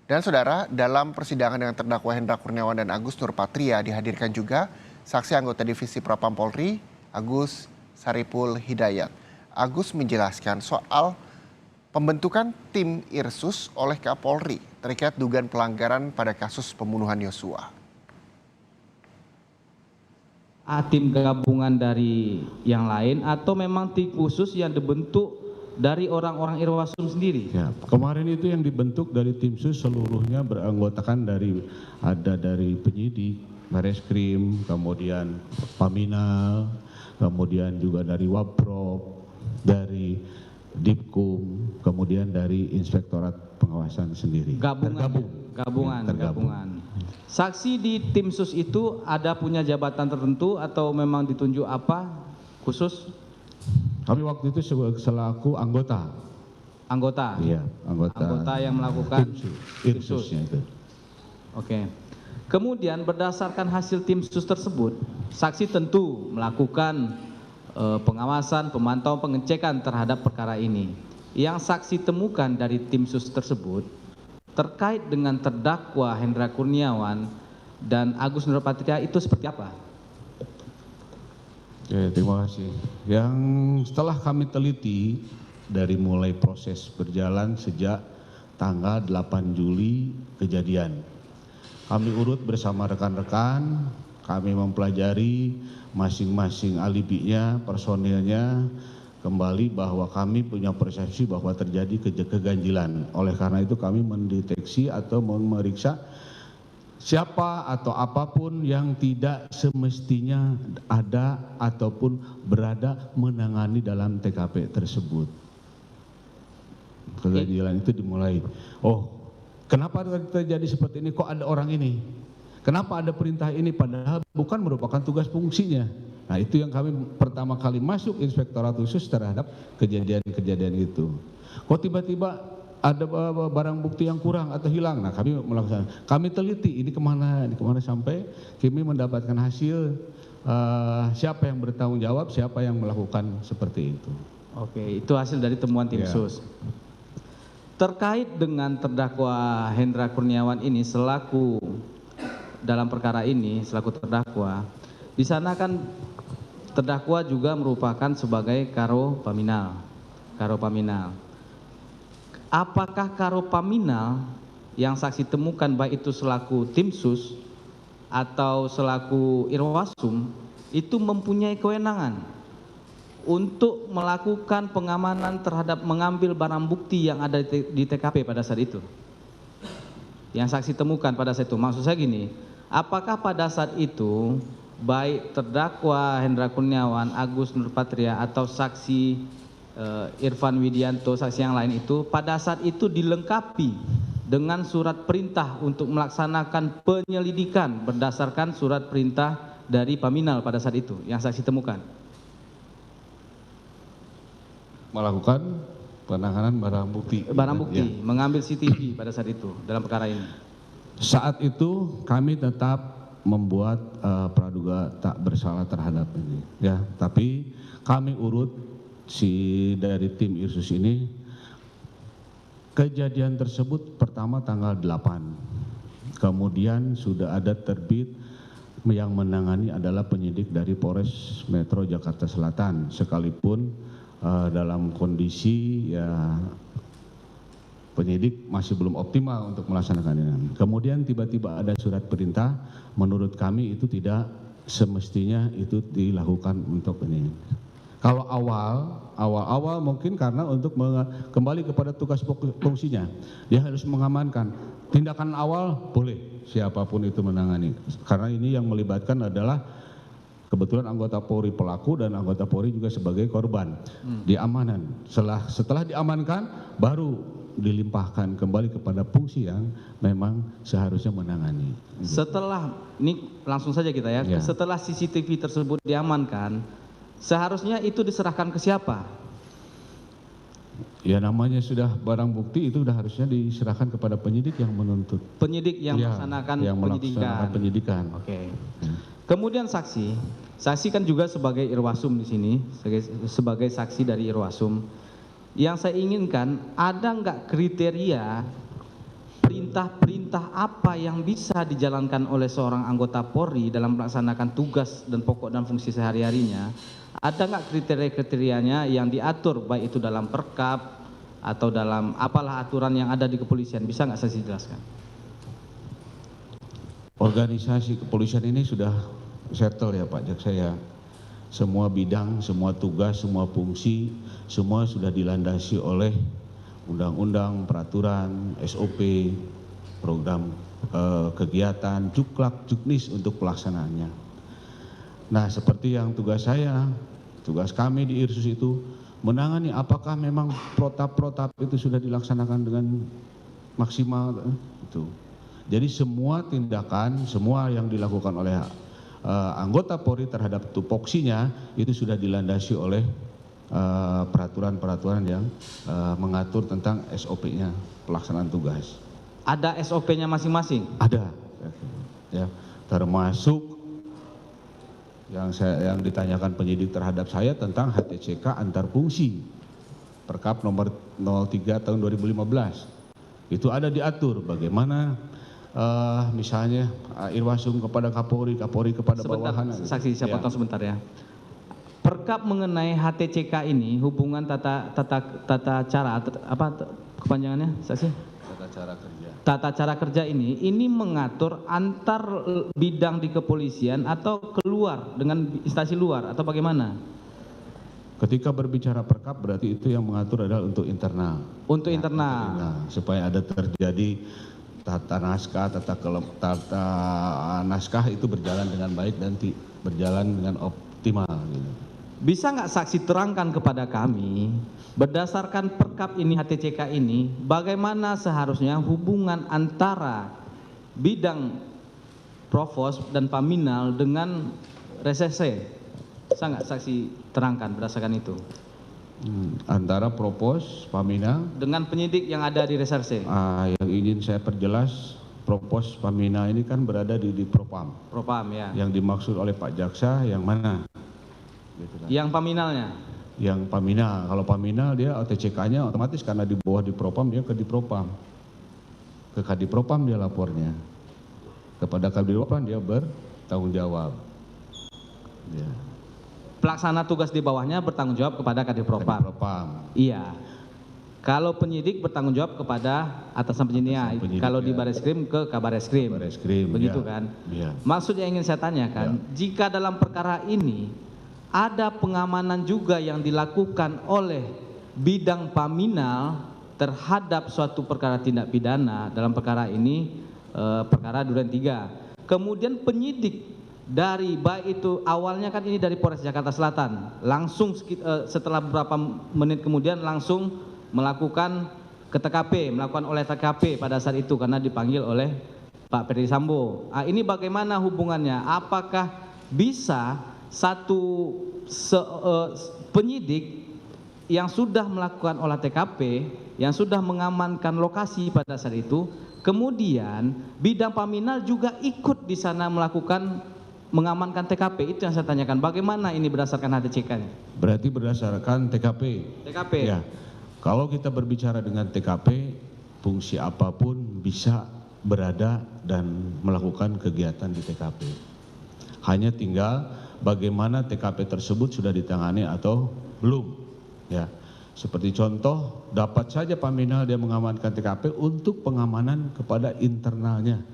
Dan saudara, dalam persidangan dengan terdakwa Hendra Kurniawan dan Agus Nurpatria dihadirkan juga saksi anggota Divisi Propam Polri, Agus Saripul Hidayat. Agus menjelaskan soal pembentukan tim Irsus oleh Kapolri terkait dugaan pelanggaran pada kasus pembunuhan Yosua. Tim gabungan dari yang lain atau memang tim khusus yang dibentuk dari orang-orang Irwasum sendiri? Ya, kemarin itu yang dibentuk dari tim sus seluruhnya beranggotakan dari penyidik, Bareskrim, kemudian Paminal, kemudian juga dari Wapprop, dari Dipkum, kemudian dari Inspektorat Pengawasan sendiri. Gabungan. Saksi di tim sus itu ada punya jabatan tertentu atau memang ditunjuk apa khusus? Kami waktu itu selaku anggota. Iya, anggota yang melakukan tim susnya itu. Oke. Kemudian berdasarkan hasil tim sus tersebut, saksi tentu melakukan pengawasan, pemantauan, pengecekan terhadap perkara ini. Yang saksi temukan dari tim sus tersebut terkait dengan terdakwa Hendra Kurniawan dan Agus Nurpatria itu seperti apa? Oke, terima kasih. Yang setelah kami teliti dari mulai proses berjalan sejak tanggal 8 Juli kejadian. Kami urut bersama rekan-rekan, kami mempelajari masing-masing alibinya, personilnya, kembali bahwa kami punya persepsi bahwa terjadi keganjilan. Oleh karena itu kami mendeteksi atau memeriksa siapa atau apapun yang tidak semestinya ada ataupun berada menangani dalam TKP tersebut. Keganjilan itu dimulai. Oh, kenapa terjadi seperti ini? Kok ada orang ini? Kenapa ada perintah ini? Padahal bukan merupakan tugas fungsinya. Nah, itu yang kami pertama kali masuk Inspektorat Khusus terhadap kejadian-kejadian itu. Kok tiba-tiba ada barang bukti yang kurang atau hilang? Nah, kami melakukan, kami teliti ini kemana sampai kami mendapatkan hasil siapa yang bertanggung jawab, siapa yang melakukan seperti itu. Oke, itu hasil dari temuan tim sus. Terkait dengan terdakwa Hendra Kurniawan ini selaku dalam perkara ini selaku terdakwa, di sana kan terdakwa juga merupakan sebagai Karo Paminal. Apakah Karo Paminal yang saksi temukan baik itu selaku tim sus atau selaku Irwasum itu mempunyai kewenangan untuk melakukan pengamanan terhadap mengambil barang bukti yang ada di TKP pada saat itu? Yang saksi temukan pada saat itu, maksud saya gini, apakah pada saat itu baik terdakwa Hendra Kurniawan, Agus Nurpatria atau saksi Irfan Widianto, saksi yang lain itu pada saat itu dilengkapi dengan surat perintah untuk melaksanakan penyelidikan berdasarkan surat perintah dari Paminal pada saat itu yang saksi temukan? Melakukan penanganan barang bukti. Mengambil CCTV pada saat itu dalam perkara ini. Saat itu kami tetap membuat praduga tak bersalah terhadap ini, ya. Tapi kami urut dari tim Irsus ini, kejadian tersebut pertama tanggal 8, kemudian sudah ada terbit yang menangani adalah penyidik dari Polres Metro Jakarta Selatan, sekalipun dalam kondisi ya penyidik masih belum optimal untuk melaksanakan ini. Kemudian tiba-tiba ada surat perintah, menurut kami itu tidak semestinya itu dilakukan untuk ini. Kalau awal mungkin karena untuk kembali kepada tugas fungsinya, dia harus mengamankan. Tindakan awal boleh siapapun itu menangani, karena ini yang melibatkan adalah kebetulan anggota Polri pelaku dan anggota Polri juga sebagai korban. Diamanan. Setelah diamankan baru dilimpahkan kembali kepada fungsi yang memang seharusnya menangani. Setelah ini langsung saja kita ya. Setelah CCTV tersebut diamankan, seharusnya itu diserahkan ke siapa? Ya, namanya sudah barang bukti, itu sudah harusnya diserahkan kepada penyidik yang menuntut. Penyidik yang melaksanakan penyidikan. Oke. Kemudian saksi kan juga sebagai Irwasum di sini, sebagai saksi dari Irwasum. Yang saya inginkan, ada nggak kriteria perintah perintah-perintah apa yang bisa dijalankan oleh seorang anggota Polri dalam melaksanakan tugas dan pokok dan fungsi sehari-harinya, ada nggak kriteria-kriterianya yang diatur baik itu dalam perkap atau dalam apalah aturan yang ada di kepolisian? Bisa nggak saksi jelaskan? Organisasi kepolisian ini sudah settle ya Pak Jaksa ya. Semua bidang, semua tugas, semua fungsi, semua sudah dilandasi oleh undang-undang, peraturan, SOP, program kegiatan, juklak, juknis untuk pelaksanaannya. Nah, seperti yang tugas saya, tugas kami di Irsus itu menangani apakah memang protap-protap itu sudah dilaksanakan dengan maksimal itu. Jadi semua tindakan, semua yang dilakukan oleh anggota Polri terhadap tupoksinya itu sudah dilandasi oleh peraturan-peraturan yang mengatur tentang SOP-nya pelaksanaan tugas. Ada SOP-nya masing-masing? Ada, ya, termasuk yang ditanyakan penyidik terhadap saya tentang HTCK antar fungsi Perkap nomor 03 tahun 2015. Itu ada diatur bagaimana misalnya Irwasum kepada Kapolri, Kapolri kepada Sebentar, bawahan. saksi saya potong sebentar ya. Perkap mengenai HTCK ini hubungan tata cara apa kepanjangannya saksi? Tata cara kerja. Tata cara kerja ini mengatur antar bidang di kepolisian atau keluar dengan instansi luar atau bagaimana? Ketika berbicara perkap berarti itu yang mengatur adalah untuk internal. Untuk Ya, internal. Supaya ada terjadi tata naskah itu berjalan dengan baik dan berjalan dengan optimal. Gitu. Bisa nggak saksi terangkan kepada kami berdasarkan perkap ini HTCK ini bagaimana seharusnya hubungan antara bidang Provos dan Paminal dengan reserse? Bisa nggak saksi terangkan berdasarkan itu? Antara Propos, Paminal Dengan penyidik yang ada di reserse? yang ingin saya perjelas, Propos Paminal ini kan berada di Propam. Propam ya. Yang dimaksud oleh Pak Jaksa yang mana? Gitu kan. Yang Paminalnya? Yang Paminal, kalau Paminal dia OTCK-nya otomatis karena di bawah di Propam dia ke di Propam. Ke Kadipropam dia lapornya. Kepada Kadipropam dia bertanggung jawab. Ya. Pelaksana tugas di bawahnya bertanggung jawab kepada Kadipropam. Kadipropam. Iya. Kalau penyidik bertanggung jawab kepada atasan penyidiknya. Atasan penyidik, Kalau di ya. Bareskrim ke Kabareskrim. Bareskrim, Begitu ya. kan? Ya. Maksud yang ingin saya tanyakan, jika dalam perkara ini ada pengamanan juga yang dilakukan oleh bidang Paminal terhadap suatu perkara tindak pidana dalam perkara ini, perkara Duren 3. Kemudian penyidik dari baik itu awalnya kan ini dari Polres Jakarta Selatan, langsung setelah beberapa menit kemudian langsung melakukan ke TKP, melakukan oleh TKP pada saat itu karena dipanggil oleh Pak Ferdi Sambo. Ini bagaimana hubungannya? Apakah bisa satu penyidik yang sudah melakukan olah TKP, yang sudah mengamankan lokasi pada saat itu, kemudian bidang Paminal juga ikut di sana mengamankan TKP? Itu yang saya tanyakan. Bagaimana ini berdasarkan HTCK-nya? Berarti berdasarkan TKP. TKP. Ya. Kalau kita berbicara dengan TKP, fungsi apapun bisa berada dan melakukan kegiatan di TKP. Hanya tinggal bagaimana TKP tersebut sudah ditangani atau belum. Ya. Seperti contoh, dapat saja Paminal dia mengamankan TKP untuk pengamanan kepada internalnya.